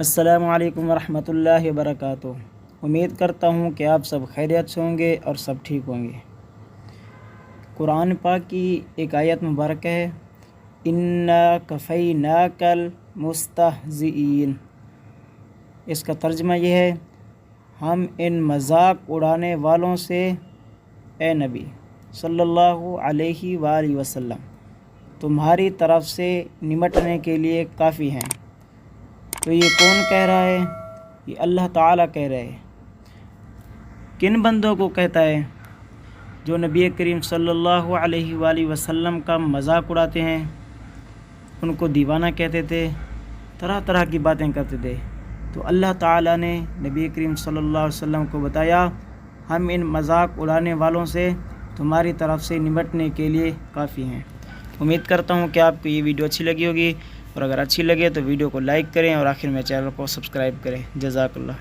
السلام علیکم ورحمۃ اللہ وبرکاتہ۔ امید کرتا ہوں کہ آپ سب خیریت سے ہوں گے اور سب ٹھیک ہوں گے۔ قرآن پاک کی ایک آیت مبارکہ ہے، اِنَّا کَفَيْنَاكَ الْمُسْتَهْزِئِينَ۔ اس کا ترجمہ یہ ہے، ہم ان مذاق اڑانے والوں سے اے نبی صلی اللہ علیہ وآلہ وسلم تمہاری طرف سے نمٹنے کے لیے کافی ہیں۔ تو یہ کون کہہ رہا ہے؟ یہ اللہ تعالیٰ کہہ رہے ہیں۔ کن بندوں کو کہتا ہے؟ جو نبی کریم صلی اللہ علیہ وآلہ وسلم کا مذاق اڑاتے ہیں، ان کو دیوانہ کہتے تھے، طرح طرح کی باتیں کرتے تھے۔ تو اللہ تعالیٰ نے نبی کریم صلی اللہ علیہ وسلم کو بتایا، ہم ان مذاق اڑانے والوں سے تمہاری طرف سے نمٹنے کے لیے کافی ہیں۔ امید کرتا ہوں کہ آپ کو یہ ویڈیو اچھی لگی ہوگی، اور اگر اچھی لگے تو ویڈیو کو لائک کریں اور آخر میں چینل کو سبسکرائب کریں۔ جزاک اللہ۔